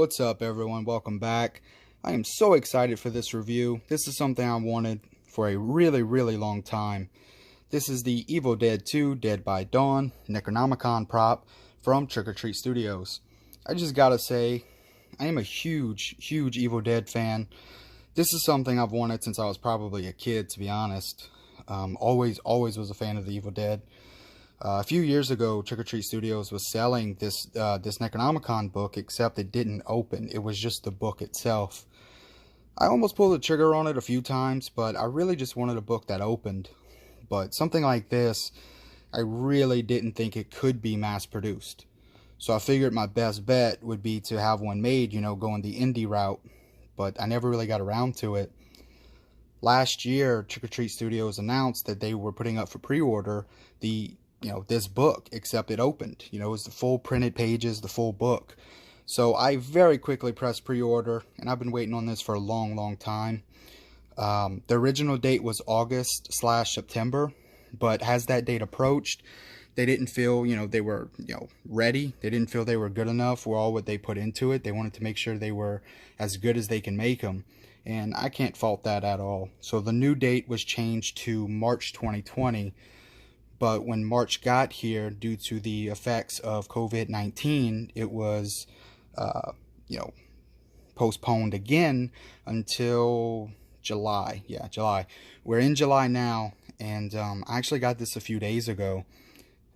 What's up, everyone? Welcome back. I am so excited for this review. This is something I wanted for a really long time. This is the Evil Dead 2 Dead by Dawn Necronomicon Prop from Trick or Treat Studios. I just gotta say, I am a huge Evil Dead fan. This is something I've wanted since I was probably a kid, to be honest. Always was a fan of the Evil Dead. A few years ago, Trick or Treat Studios was selling this Necronomicon book, except it didn't open. It was just the book itself. I almost pulled the trigger on it a few times, but I really just wanted a book that opened. But something like this, I really didn't think it could be mass-produced. So I figured my best bet would be to have one made, going the indie route. But I never really got around to it. Last year, Trick or Treat Studios announced that they were putting up for pre-order this book, except it opened. It was the full printed pages, the full book. So I very quickly pressed pre-order, and I've been waiting on this for a long time. The original date was August/September, but as that date approached, they didn't feel, they were, ready. They didn't feel they were good enough for all what they put into it. They wanted to make sure they were as good as they can make them. And I can't fault that at all. So the new date was changed to March 2020. But when March got here, due to the effects of COVID-19, it was, postponed again until July. Yeah, July. We're in July now, and I actually got this a few days ago.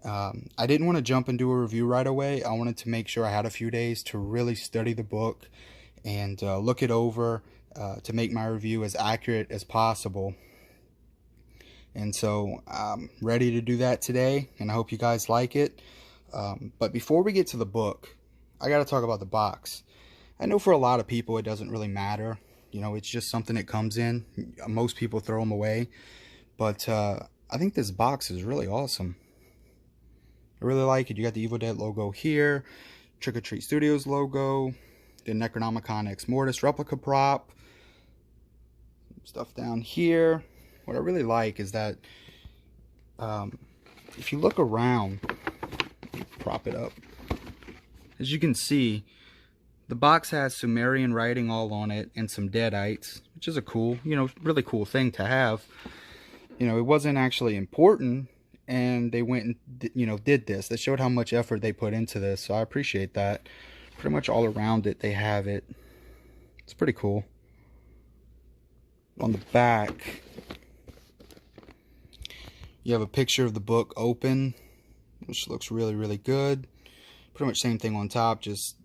I didn't want to jump and do a review right away. I wanted to make sure I had a few days to really study the book and look it over to make my review as accurate as possible. And so I'm ready to do that today, and I hope you guys like it. But before we get to the book, I got to talk about the box. I know for a lot of people it doesn't really matter. It's just something that comes in. Most people throw them away. But I think this box is really awesome. I really like it. You got the Evil Dead logo here, Trick or Treat Studios logo, the Necronomicon Ex Mortis Replica prop, some stuff down here. What I really like is that if you look around, prop it up, as you can see, the box has Sumerian writing all on it and some deadites, which is a cool, really cool thing to have. It wasn't actually important, and they went and, did this. They showed how much effort they put into this, so I appreciate that. Pretty much all around it, they have it. It's pretty cool. On the back, you have a picture of the book open, which looks really good. Pretty much same thing on top, just,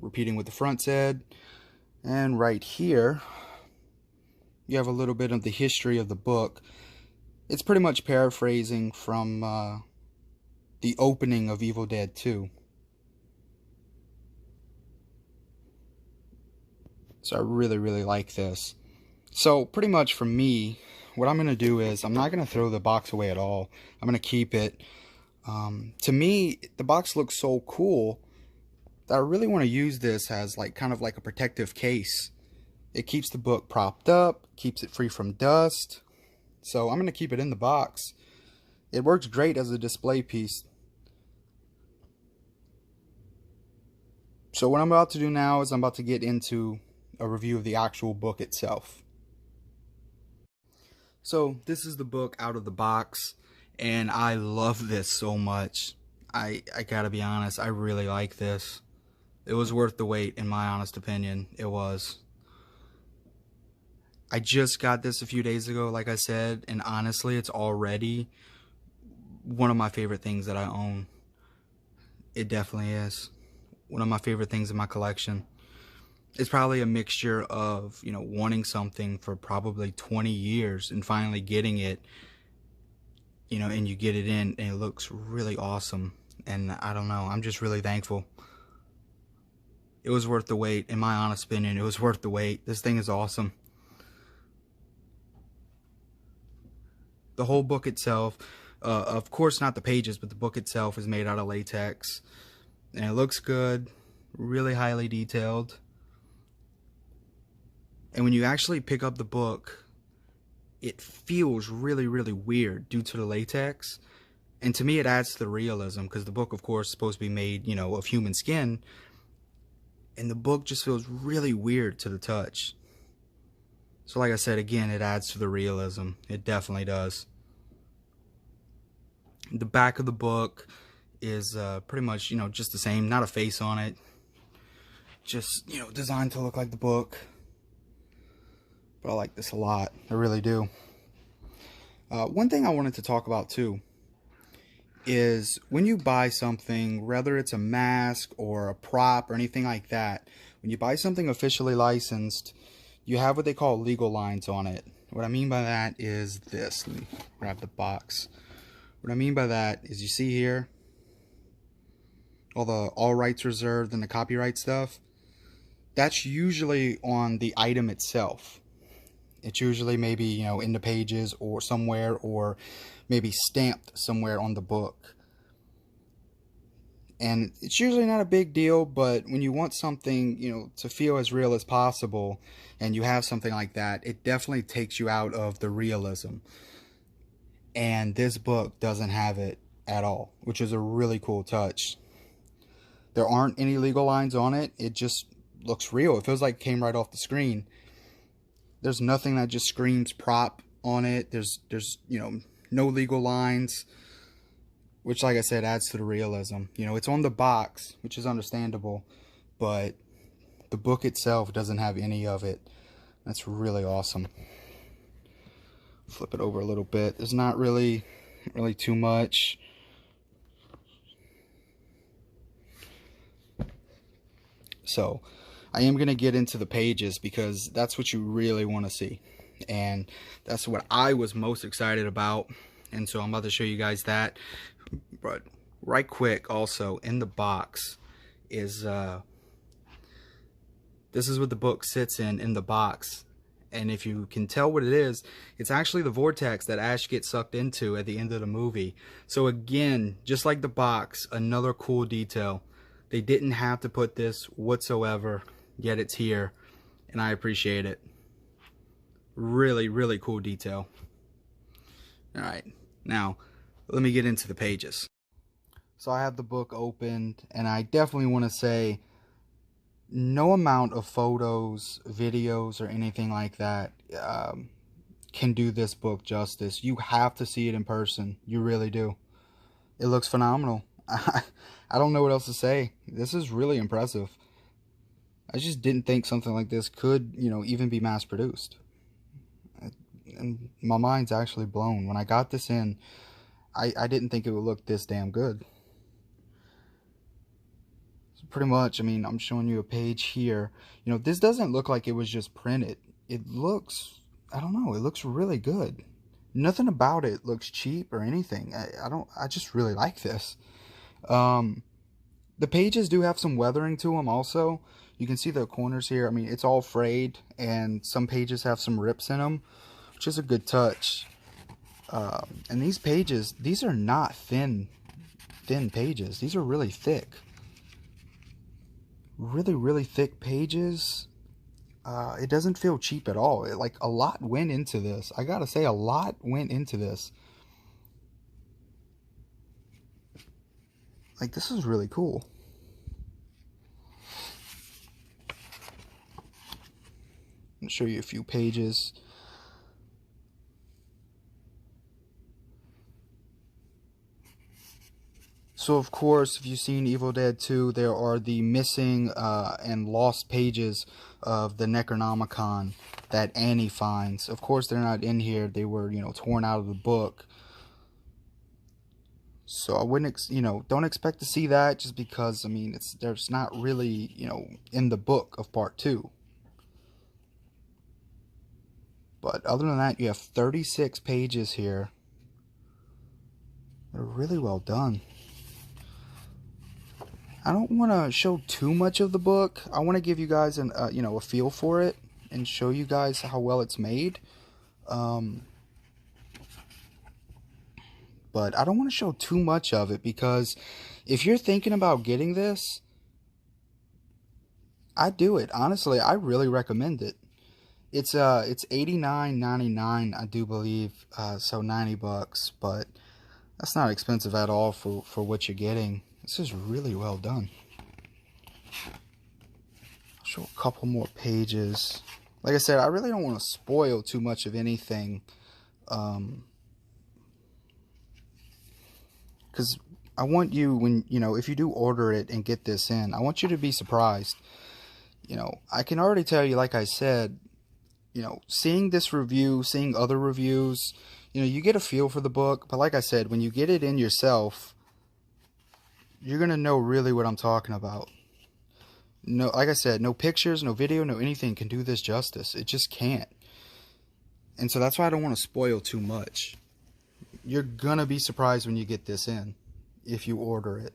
repeating what the front said. And right here, you have a little bit of the history of the book. It's pretty much paraphrasing from the opening of Evil Dead 2. So I really like this. So pretty much for me, what I'm going to do is I'm not going to throw the box away at all. I'm going to keep it. To me, the box looks so cool that I really want to use this as kind of like a protective case. It keeps the book propped up, keeps it free from dust. So I'm going to keep it in the box. It works great as a display piece. So what I'm about to do now is I'm about to get into a review of the actual book itself. So this is the book out of the box, and I love this so much. I gotta be honest, I really like this. It was worth the wait, in my honest opinion. It was. I just got this a few days ago, like I said, and honestly, it's already one of my favorite things that I own. It definitely is. One of my favorite things in my collection. It's probably a mixture of, wanting something for probably 20 years and finally getting it, and you get it in and it looks really awesome. And I don't know, I'm just really thankful. It was worth the wait. In my honest opinion, it was worth the wait. This thing is awesome. The whole book itself, of course not the pages, but the book itself is made out of latex. And it looks good, really highly detailed. And when you actually pick up the book, it feels really weird due to the latex. And to me, it adds to the realism, because the book, of course, is supposed to be made, of human skin. and the book just feels really weird to the touch. So like I said, again, it adds to the realism. It definitely does. The back of the book is pretty much, just the same. Not a face on it. Just, designed to look like the book. But I like this a lot. I really do. One thing I wanted to talk about too is when you buy something, whether it's a mask or a prop or anything like that, when you buy something officially licensed, you have what they call legal lines on it. What I mean by that is this. Let me grab the box. What I mean by that is, you see here all rights reserved and the copyright stuff. That's usually on the item itself. It's usually maybe, in the pages or somewhere, or maybe stamped somewhere on the book. And it's usually not a big deal, but when you want something, to feel as real as possible, and you have something like that, it definitely takes you out of the realism. And this book doesn't have it at all, which is a really cool touch. There aren't any legal lines on it. It just looks real. It feels like it came right off the screen. There's nothing that just screams prop on it. There's no legal lines, which, like I said, adds to the realism. It's on the box, which is understandable, but the book itself doesn't have any of it. That's really awesome. Flip it over a little bit. There's not really too much. So I am going to get into the pages, because that's what you really want to see. And that's what I was most excited about. And so I'm about to show you guys that. But right quick, also, in the box is, this is what the book sits in the box. And if you can tell what it is, it's actually the vortex that Ash gets sucked into at the end of the movie. So again, just like the box, another cool detail. They didn't have to put this whatsoever, yet it's here, and I appreciate it. Really, really cool detail. Alright, now let me get into the pages. So I have the book opened, and I definitely want to say, no amount of photos, videos, or anything like that can do this book justice. You have to see it in person. You really do. It looks phenomenal. I don't know what else to say. This is really impressive. I just didn't think something like this could, even be mass produced. And my mind's actually blown. When I got this in, I didn't think it would look this damn good. So pretty much, I'm showing you a page here. This doesn't look like it was just printed. It looks, I don't know, it looks really good. Nothing about it looks cheap or anything. I just really like this. The pages do have some weathering to them also. You can see the corners here. It's all frayed, and some pages have some rips in them, which is a good touch. And these pages, these are not thin pages. These are really thick. Really, really thick pages. It doesn't feel cheap at all. Like, a lot went into this. I gotta say, a lot went into this. Like, this is really cool. I'll show you a few pages. So, of course, if you've seen Evil Dead 2, there are the missing and lost pages of the Necronomicon that Annie finds. Of course, they're not in here. They were, torn out of the book. So I wouldn't, don't expect to see that, just because, there's not really, in the book of part 2. But other than that, you have 36 pages here. They're really well done. I don't want to show too much of the book. I want to give you guys a feel for it and show you guys how well it's made. But I don't want to show too much of it, because if you're thinking about getting this, I'd do it. Honestly, I really recommend it. It's $89.99, I do believe, so $90, but that's not expensive at all for what you're getting. This is really well done. show a couple more pages. Like I said, I really don't want to spoil too much of anything. Because I want you, when, you know, if you do order it and get this in, I want you to be surprised. You know, I can already tell you, like I said, you know, seeing this review, seeing other reviews, you know, you get a feel for the book. But like I said, when you get it in yourself, you're going to know really what I'm talking about. No, like I said, no pictures, no video, no anything can do this justice. It just can't. And so that's why I don't want to spoil too much. You're going to be surprised when you get this in, if you order it.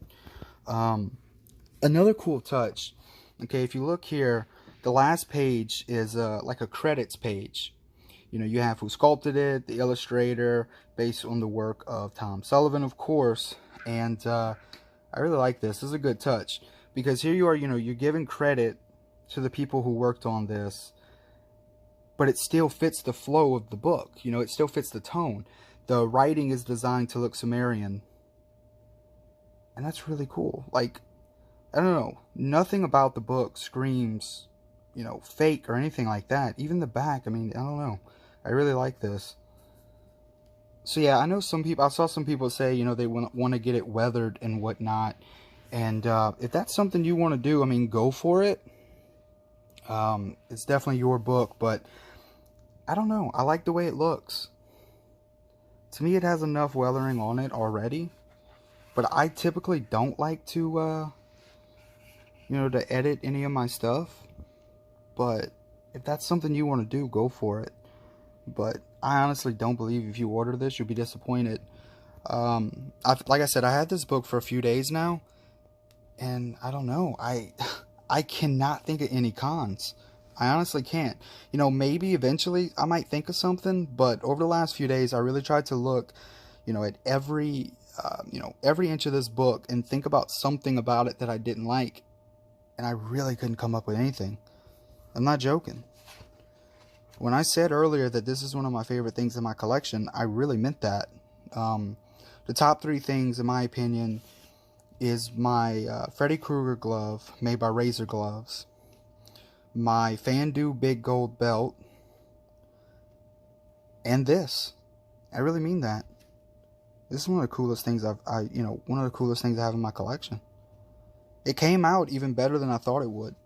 Another cool touch, okay, if you look here, the last page is like a credits page. You know, you have who sculpted it, the illustrator, based on the work of Tom Sullivan, of course. And I really like this. This is a good touch. Because here you are, you know, you're giving credit to the people who worked on this, but it still fits the flow of the book. You know, it still fits the tone. The writing is designed to look Sumerian. And that's really cool. Like, I don't know, nothing about the book screams, you know, fake or anything like that. Even the back, I mean, I don't know. I really like this. So yeah, I know some people, I saw some people say, you know, they want to get it weathered and whatnot. And if that's something you want to do, I mean, go for it. It's definitely your book, but I don't know. I like the way it looks. To me, it has enough weathering on it already. But I typically don't like to, you know, to edit any of my stuff. But if that's something you want to do, go for it. But I honestly don't believe if you order this, you'll be disappointed. Like I said, I had this book for a few days now. And I don't know, I cannot think of any cons. I honestly can't. You know, maybe eventually I might think of something, but over the last few days, I really tried to look, you know, at every, you know, every inch of this book and think about something about it that I didn't like. And I really couldn't come up with anything. I'm not joking. When I said earlier that this is one of my favorite things in my collection, I really meant that. The top 3 things, in my opinion, is my Freddy Krueger glove made by Razor Gloves, my Fandu Big Gold belt, and this. I really mean that. This is one of the coolest things you know, one of the coolest things I have in my collection. It came out even better than I thought it would.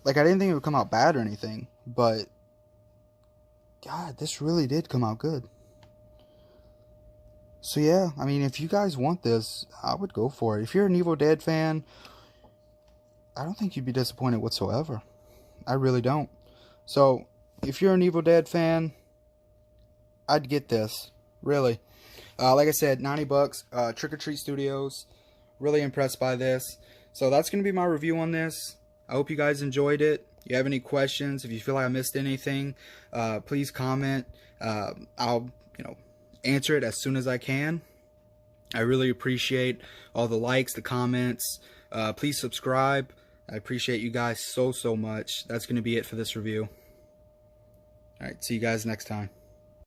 Like, I didn't think it would come out bad or anything, but God, this really did come out good. So yeah, I mean, if you guys want this, I would go for it. If you're an Evil Dead fan, I don't think you'd be disappointed whatsoever. I really don't. So, if you're an Evil Dead fan, I'd get this. Really. Like I said, 90 bucks. Trick or Treat Studios. Really impressed by this. So, that's going to be my review on this. I hope you guys enjoyed it. If you have any questions, if you feel like I missed anything, please comment. I'll, you know, answer it as soon as I can. I really appreciate all the likes, the comments. Please subscribe. I appreciate you guys so much. That's going to be it for this review. Alright, see you guys next time.